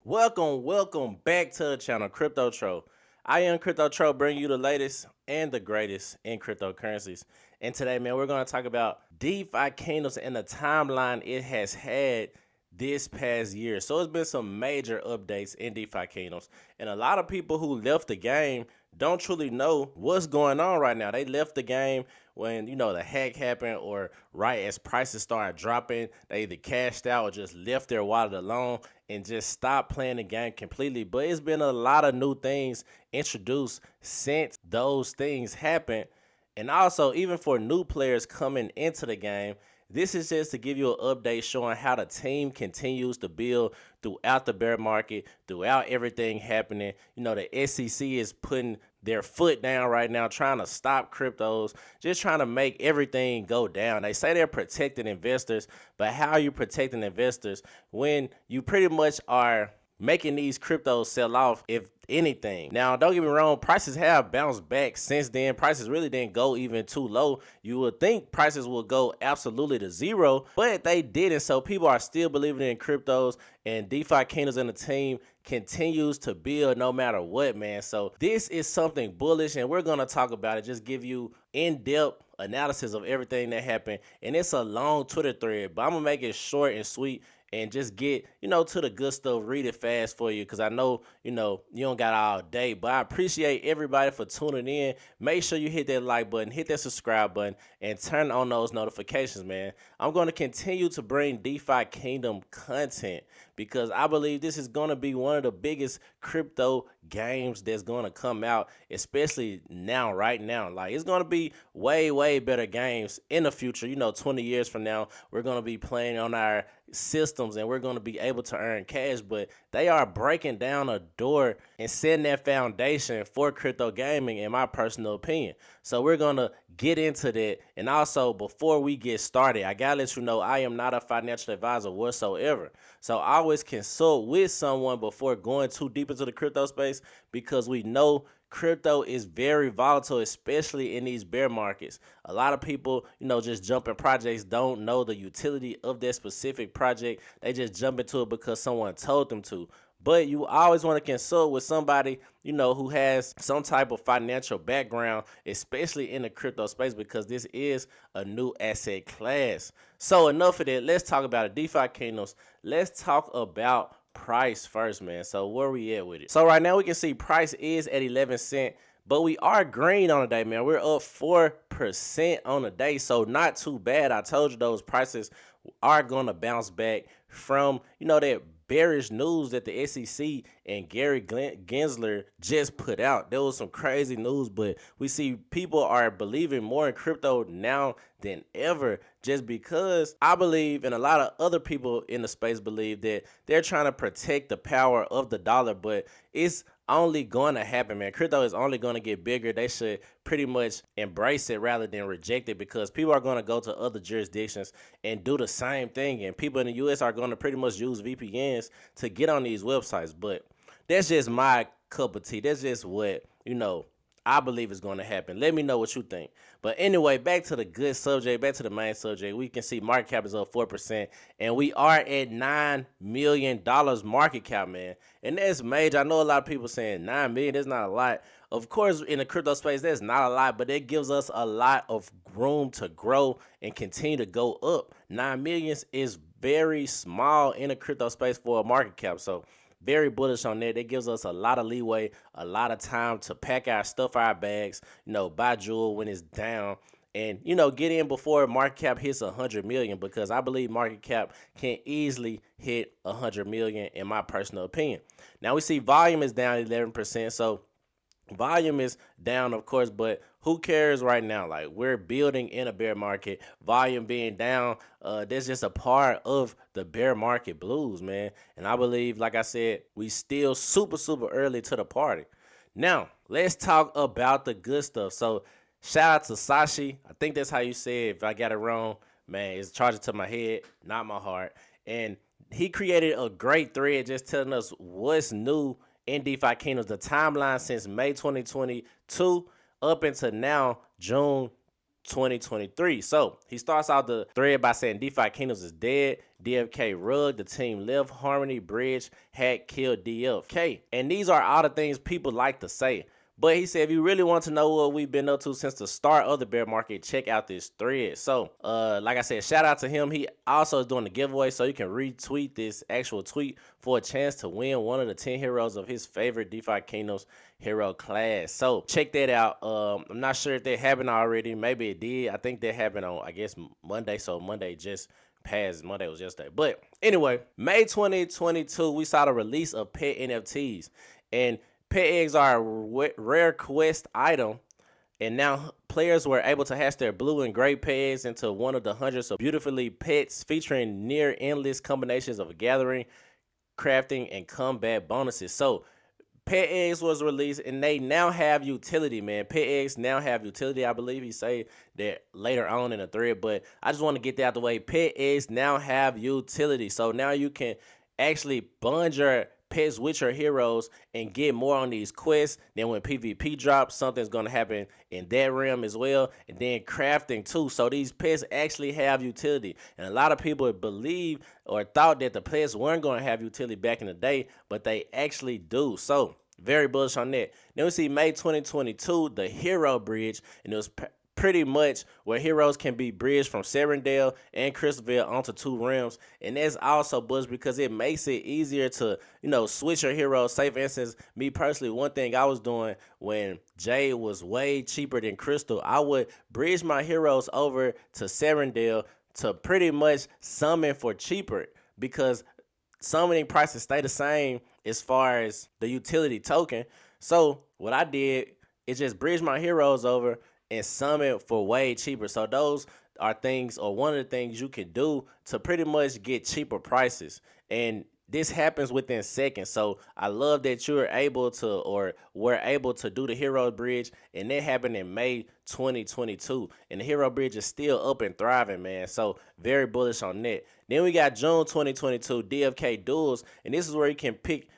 Welcome back to the channel, Crypto Tro. I am Crypto Tro, bringing you the latest and the greatest in cryptocurrencies. And today, man, we're going to talk about DeFi candles and the timeline it has had this past year. So it's been some major updates in DeFi candles, and a lot of people who left the game don't truly know what's going on right now. They left the game when the hack happened, or right as prices started dropping. They either cashed out or just left their wallet alone and just stopped playing the game completely. But it's been a lot of new things introduced since those things happened. And also, even for new players coming into the game, this is just to give you an update showing how the team continues to build throughout the bear market, throughout everything happening. The SEC is putting their foot down right now, trying to stop cryptos, just trying to make everything go down. They say they're protecting investors, but how are you protecting investors when you pretty much are making these cryptos sell off, if anything? Now, don't get me wrong, prices have bounced back since then. Prices really didn't go even too low. You would think prices will go absolutely to zero, but they didn't. So people are still believing in cryptos, and DeFi Kingdoms and the team continues to build no matter what, man. So this is something bullish, and we're going to talk about it, just give you in-depth analysis of everything that happened. And it's a long Twitter thread, but I'm going to make it short and sweet and just get, to the good stuff, read it fast for you, because I know, you don't got all day. But I appreciate everybody for tuning in. Make sure you hit that like button, hit that subscribe button, and turn on those notifications, man. I'm going to continue to bring DeFi Kingdom content because I believe this is going to be one of the biggest crypto games that's going to come out, especially now, right now. Like, it's going to be way, way better games in the future. 20 years from now, we're going to be playing on our systems and we're going to be able to earn cash. But they are breaking down a door and setting that foundation for crypto gaming, in my personal opinion. So we're going to get into that. And also, before we get started, I gotta let you know I am not a financial advisor whatsoever. So always consult with someone before going too deep into the crypto space, because we know crypto is very volatile, especially in these bear markets. A lot of people, just jump in projects, don't know the utility of that specific project. They just jump into it because someone told them to. But you always want to consult with somebody, who has some type of financial background, especially in the crypto space, because this is a new asset class. So enough of that. Let's talk about it. DeFi Kingdoms. Let's talk about price first, man. So where we at with it? So right now we can see price is at 11 cents, but we are green on the day, man. We're up 4% on the day, so not too bad. I told you those prices are going to bounce back from, that bearish news that the SEC and Gary Gensler just put out. There was some crazy news, but we see people are believing more in crypto now than ever, just because I believe, and a lot of other people in the space believe, that they're trying to protect the power of the dollar. But it's only going to happen, man. Crypto is only going to get bigger. They should pretty much embrace it rather than reject it, because people are going to go to other jurisdictions and do the same thing, and people in the US are going to pretty much use VPNs to get on these websites. But that's just my cup of tea. That's just what I believe is going to happen. Let me know what you think. But anyway, back to the good subject, back to the main subject. We can see market cap is up 4%, and we are at $9 million market cap, man. And that's major. I know a lot of people saying $9 million, that's not a lot. Of course, in the crypto space, that's not a lot, but it gives us a lot of room to grow and continue to go up. 9 million is very small in the crypto space for a market cap. So very bullish on that. That gives us a lot of leeway, a lot of time to pack our stuff, our bags, buy jewel when it's down, and get in before market cap hits 100 million, because I believe market cap can easily hit 100 million, in my personal opinion. Now we see volume is down 11%, so volume is down, of course, but who cares right now? Like, we're building in a bear market. Volume being down, that's just a part of the bear market blues, man. And I believe, like I said, we still super early to the party. Now, let's talk about the good stuff. So, shout out to Sashi. I think that's how you say it. If I got it wrong, man, it's charged to my head, not my heart. And he created a great thread just telling us what's new in DeFi Kingdoms, the timeline since May 2022 up until now, June 2023. So he starts out the thread by saying DeFi Kingdoms is dead. DFK rug, the team left, Harmony, Bridge, had killed DFK. And these are all the things people like to say. But he said, if you really want to know what we've been up to since the start of the bear market, check out this thread. So, like I said, shout out to him. He also is doing the giveaway, so you can retweet this actual tweet for a chance to win one of the 10 heroes of his favorite DeFi Kingdoms hero class. So check that out. I'm not sure if that happened already. Maybe it did. I think that happened on, I guess, Monday. So Monday just passed. Monday was yesterday. But anyway, May 2022, we saw the release of pet NFTs. And pet eggs are a rare quest item, and now players were able to hatch their blue and gray pet eggs into one of the hundreds of beautifully pets featuring near endless combinations of gathering, crafting, and combat bonuses. So pet eggs was released, and they now have utility, man. Pet eggs now have utility. I believe he say that later on in the thread, but I just want to get that out the way. Pet eggs now have utility. So now you can actually bond your pets with your heroes and get more on these quests. Then when PvP drops, something's going to happen in that realm as well. And then crafting too. So these pets actually have utility. And a lot of people believe or thought that the pets weren't going to have utility back in the day, but they actually do. So very bullish on that. Then we see May 2022, the Hero Bridge, and it was pretty much where heroes can be bridged from Serendale and Crystalville onto two realms. And that's also bullish because it makes it easier to, switch your heroes. Say, for instance, me personally, one thing I was doing when Jade was way cheaper than Crystal, I would bridge my heroes over to Serendale to pretty much summon for cheaper, because summoning prices stay the same as far as the utility token. So what I did is just bridge my heroes over and summon for way cheaper. So those are things, or one of the things you can do to pretty much get cheaper prices. And this happens within seconds. So I love that you're able to, or were able to do the Hero Bridge, and that happened in May 2022. And the Hero Bridge is still up and thriving, man. So very bullish on that. Then we got June 2022 DFK Duels, and this is where you can pick,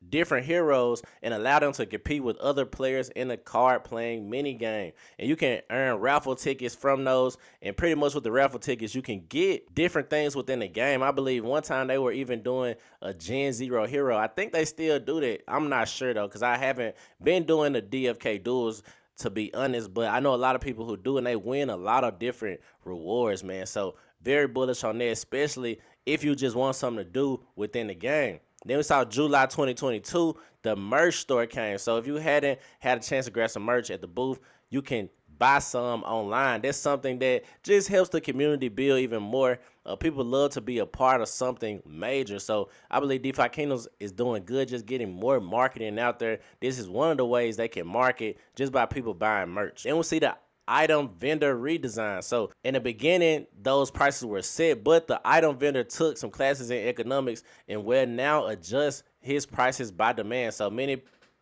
different heroes and allow them to compete with other players in the card playing mini game. And you can earn raffle tickets from those, and pretty much with the raffle tickets you can get different things within the game. I believe one time they were even doing a Gen 0 hero. I think they still do that. I'm not sure though, because I haven't been doing the DFK duels, to be honest, but I know a lot of people who do, and they win a lot of different rewards, man. So very bullish on that, especially if you just want something to do within the game. Then we saw July 2022, the merch store came. So if you hadn't had a chance to grab some merch at the booth, you can buy some online. That's something that just helps the community build even more. People love to be a part of something major. So I believe DeFi Kingdoms is doing good, just getting more marketing out there. This is one of the ways they can market, just by people buying merch. Then we'll see the item vendor redesign. So in the beginning, those prices were set, but the item vendor took some classes in economics and will now adjust his prices by demand. So many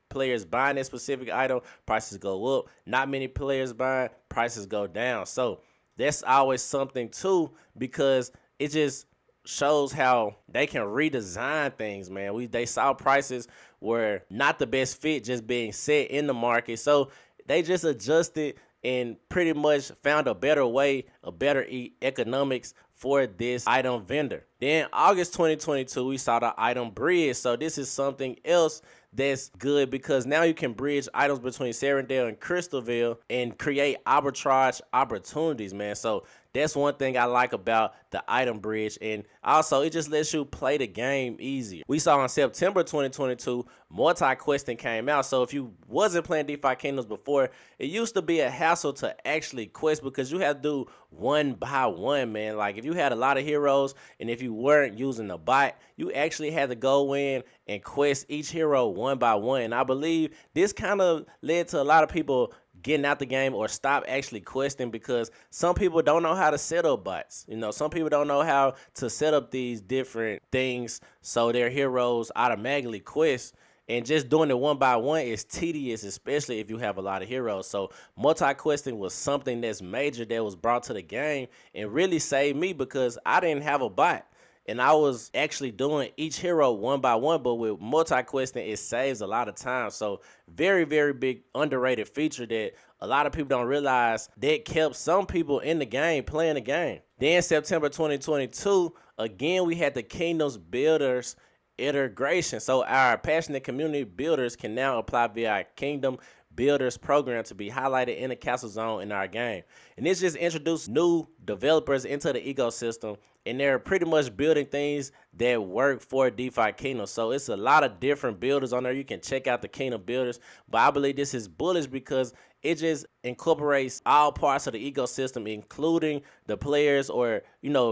players buying a specific item, prices go up. Not many players buying, prices go down. So that's always something too, because it just shows how they can redesign things, man. They saw prices were not the best fit just being set in the market. So they just adjusted and pretty much found a better way, a better economics for this item vendor. Then August 2022, we saw the item bridge. So this is something else that's good, because now you can bridge items between Serendale and Crystalville and create arbitrage opportunities, man. So that's one thing I like about the item bridge, and also it just lets you play the game easier. We saw in September 2022, multi-questing came out. So if you wasn't playing DeFi Kingdoms before, it used to be a hassle to actually quest, because you had to do one by one, man. Like if you had a lot of heroes and if you weren't using a bot, you actually had to go in and quest each hero one by one. And I believe this kind of led to a lot of people getting out the game or stop actually questing, because some people don't know how to set up bots. Some people don't know how to set up these different things so their heroes automatically quest. And just doing it one by one is tedious, especially if you have a lot of heroes. So multi-questing was something that's major that was brought to the game and really saved me, because I didn't have a bot. and I was actually doing each hero one by one, but with multi-questing, it saves a lot of time. So very, very big underrated feature that a lot of people don't realize that kept some people in the game playing the game. Then September 2022, again, we had the Kingdoms Builders integration. So our passionate community builders can now apply via our Kingdom Builders program to be highlighted in the castle zone in our game. And this just introduced new developers into the ecosystem, and they're pretty much building things that work for DeFi Kingdom. So it's a lot of different builders on there. You can check out the Kingdom Builders, but I believe this is bullish because it just incorporates all parts of the ecosystem, including the players or,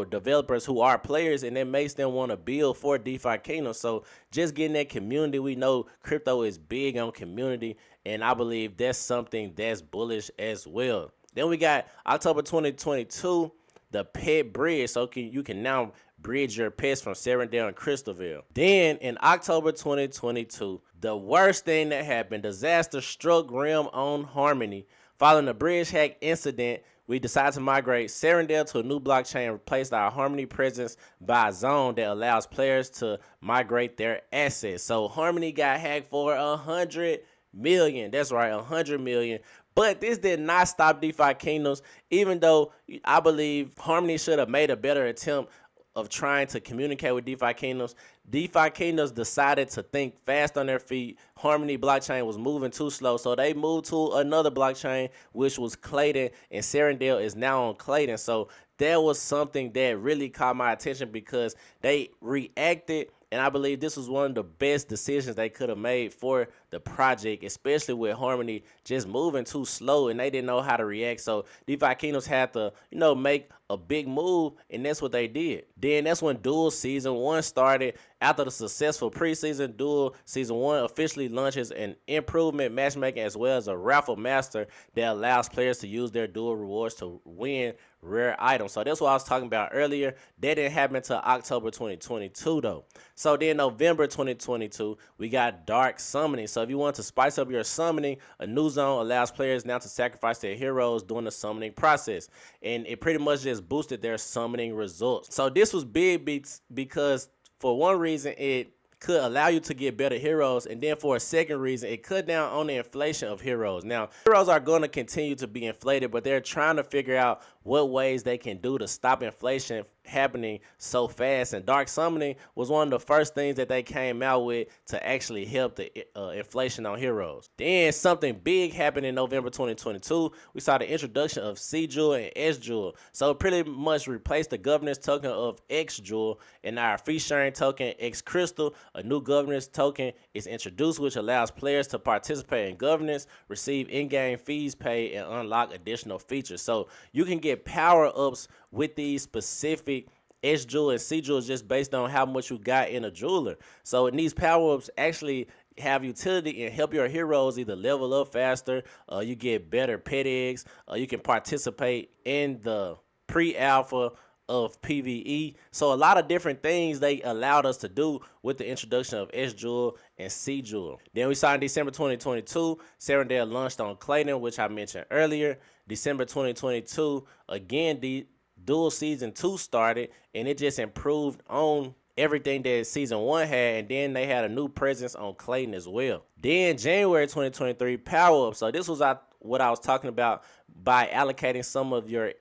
developers who are players, and it makes them want to build for DeFi Kingdom. So just getting that community, we know crypto is big on community, and I believe that's something that's bullish as well. Then we got October 2022, the pet bridge. So you can now bridge your pets from Serendale and Crystalville. Then in October 2022, the worst thing that happened, disaster struck Realm on Harmony. Following the bridge hack incident, we decided to migrate Serendale to a new blockchain and replace our Harmony presence by a zone that allows players to migrate their assets. So Harmony got hacked for 100 million. That's right, 100 million. But this did not stop DeFi Kingdoms, even though I believe Harmony should have made a better attempt of trying to communicate with DeFi Kingdoms. DeFi Kingdoms decided to think fast on their feet. Harmony blockchain was moving too slow, so they moved to another blockchain, which was Clayton, and Serendale is now on Clayton. So that was something that really caught my attention because they reacted, and I believe this was one of the best decisions they could have made for the project, especially with Harmony just moving too slow and they didn't know how to react. So DeFi Kingdoms had to, make a big move, and that's what they did. Then that's when Duel Season 1 started. After the successful preseason, Duel Season 1 officially launches an improvement matchmaking as well as a raffle master that allows players to use their Duel rewards to win rare items. So that's what I was talking about earlier. That didn't happen until October 2022 though. So then November 2022, we got Dark Summoning. So if you want to spice up your summoning, a new zone allows players now to sacrifice their heroes during the summoning process. And it pretty much just boosted their summoning results. So this was big because for one reason, it could allow you to get better heroes, and then for a second reason, it cut down on the inflation of heroes. Now, heroes are going to continue to be inflated, but they're trying to figure out what ways they can do to stop inflation happening so fast, and Dark Summoning was one of the first things that they came out with to actually help the inflation on heroes. Then something big happened in November 2022. We saw the introduction of C Jewel and S Jewel. So it pretty much replaced the governance token of X Jewel, and our fee sharing token X Crystal. A new governance token is introduced, which allows players to participate in governance, receive in-game fees paid, and unlock additional features. So you can get power-ups with these specific S Jewel and C Jewels just based on how much you got in a jeweler. So in these power-ups actually have utility and help your heroes either level up faster, you get better pet eggs, you can participate in the pre-alpha of PvE. So a lot of different things they allowed us to do with the introduction of S Jewel and C Jewel. Then we saw in December 2022, Serendale launched on Clayton, which I mentioned earlier. December 2022, again, the Duel Season 2 started, and it just improved on everything that Season 1 had, and then they had a new presence on Clayton as well. Then January 2023, Power Up. So this was what I was talking about by allocating some of your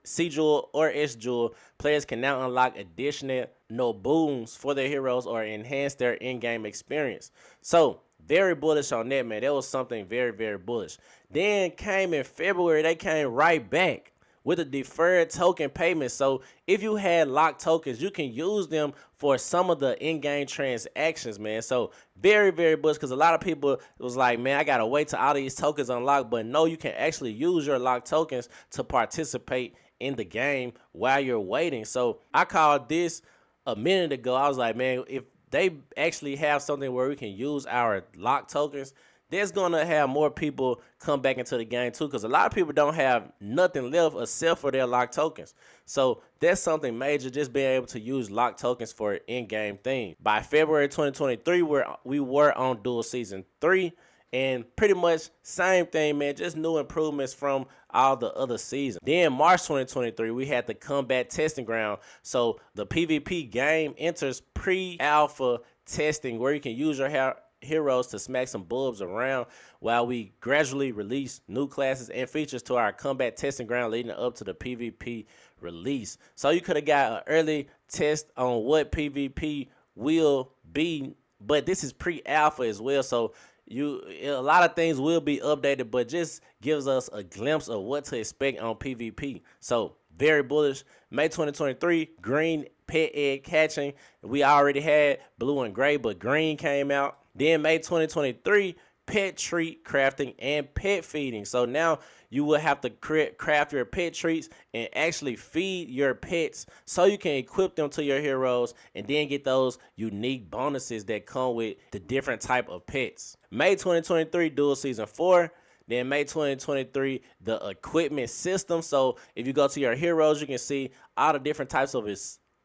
C Jewel or S Jewel, players can now unlock additional boons for their heroes or enhance their in-game experience. So very bullish on that, man. That was something very, very bullish. Then came in February, they came right back with a deferred token payment. So if you had locked tokens, you can use them for some of the in-game transactions, man. So very, very bullish, because a lot of people was like, man, I gotta wait till all these tokens unlock. But no, you can actually use your locked tokens to participate in the game while you're waiting. So I called this a minute ago. I was like, man, if they actually have something where we can use our locked tokens, there's gonna have more people come back into the game too, because a lot of people don't have nothing left except for their locked tokens. So that's something major, just being able to use locked tokens for in-game things. By February 2023, we were on Duel Season 3, And pretty much same thing, man, just new improvements from all the other seasons. Then March 2023, we had the combat testing ground. So the PvP game enters pre-alpha testing where you can use your heroes to smack some bulbs around while we gradually release new classes and features to our combat testing ground leading up to the PvP release. So you could have got an early test on what PvP will be, but this is pre-alpha as well, so a lot of things will be updated, but just gives us a glimpse of what to expect on PvP. So very bullish. May 2023, green pet egg catching. We already had blue and gray, but green came out. Then May 2023, pet treat crafting and pet feeding. So now you will have to craft your pet treats and actually feed your pets so you can equip them to your heroes and then get those unique bonuses that come with the different type of pets. May 2023, dual season 4. Then May 2023, the equipment system. So if you go to your heroes, you can see all the different types of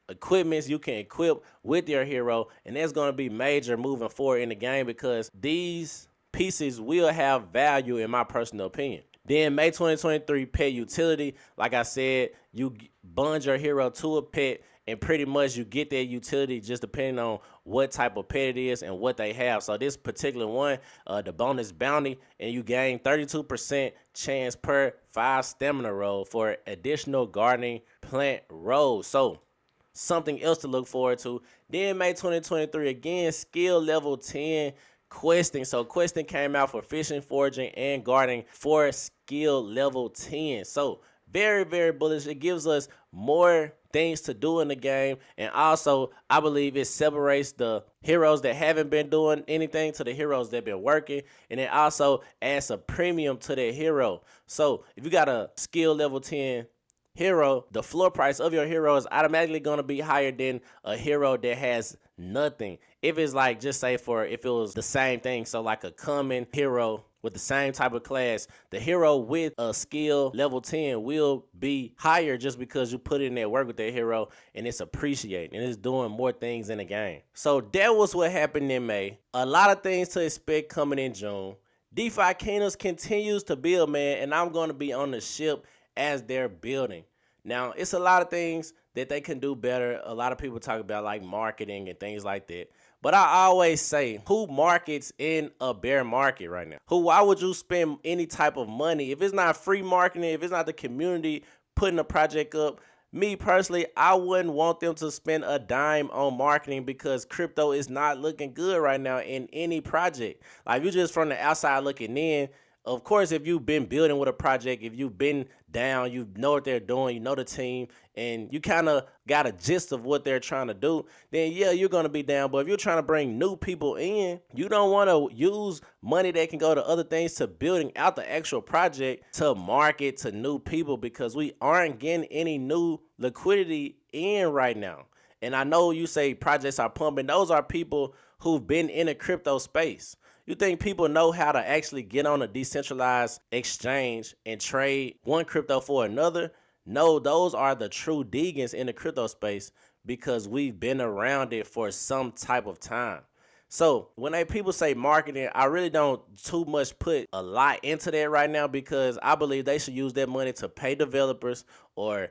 equipments you can equip with your hero, and that's going to be major moving forward in the game because these pieces will have value in my personal opinion. Then May 2023, pet utility. Like I said, you bond your hero to a pet and pretty much you get their utility just depending on what type of pet it is and what they have. So this particular one, the bonus bounty, and you gain 32% chance per 5 stamina roll for additional gardening plant rolls. So something else to look forward to. Then May 2023, again, skill level 10 questing. So questing came out for fishing, foraging, and gardening for skill level 10. So very, very bullish. It gives us more things to do in the game, and also I believe it separates the heroes that haven't been doing anything to the heroes that have been working, and it also adds a premium to their hero. So if you got a skill level 10 hero, the floor price of your hero is automatically going to be higher than a hero that has nothing. If it's like, just say if it was the same thing, so like a common hero with the same type of class, the hero with a skill level 10 will be higher just because you put in that work with that hero and it's appreciated and it's doing more things in the game. So that was what happened in May. A lot of things to expect coming in June. DeFi Kingdoms continues to build, man, and I'm going to be on the ship as they're building. Now, it's a lot of things that they can do better. A lot of people talk about like marketing and things like that. But I always say, who markets in a bear market right now? Why would you spend any type of money? If it's not free marketing, if it's not the community putting a project up, me personally, I wouldn't want them to spend a dime on marketing because crypto is not looking good right now in any project. Like, you just from the outside looking in, of course, if you've been building with a project, if you've been down, you know what they're doing, you know the team, and you kind of got a gist of what they're trying to do, then yeah, you're going to be down. But if you're trying to bring new people in, you don't want to use money that can go to other things to building out the actual project to market to new people because we aren't getting any new liquidity in right now. And I know you say projects are pumping. Those are people who've been in the crypto space. You think people know how to actually get on a decentralized exchange and trade one crypto for another? No, those are the true Deegans in the crypto space because we've been around it for some type of time. So when people say marketing, I really don't too much put a lot into that right now because I believe they should use that money to pay developers or,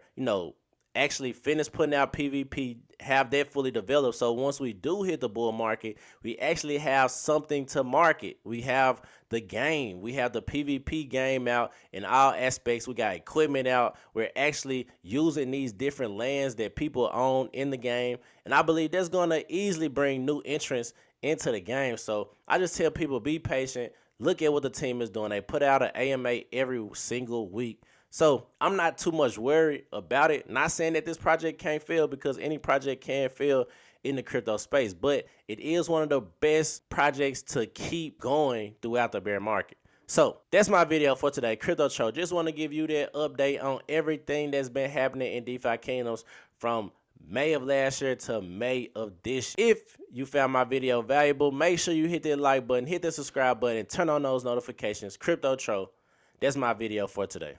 actually finish putting out PvP, have that fully developed. So once we do hit the bull market, we actually have something to market. We have the game. We have the PvP game out in all aspects. We got equipment out. We're actually using these different lands that people own in the game. And I believe that's going to easily bring new entrants into the game. So I just tell people, be patient. Look at what the team is doing. They put out an AMA every single week. So I'm not too much worried about it. Not saying that this project can't fail because any project can fail in the crypto space, but it is one of the best projects to keep going throughout the bear market. So that's my video for today, Crypto Cho. Just want to give you that update on everything that's been happening in DeFi Kingdoms from May of last year to May of this year. If you found my video valuable, make sure you hit that like button, hit the subscribe button, and turn on those notifications. Crypto Cho. That's my video for today.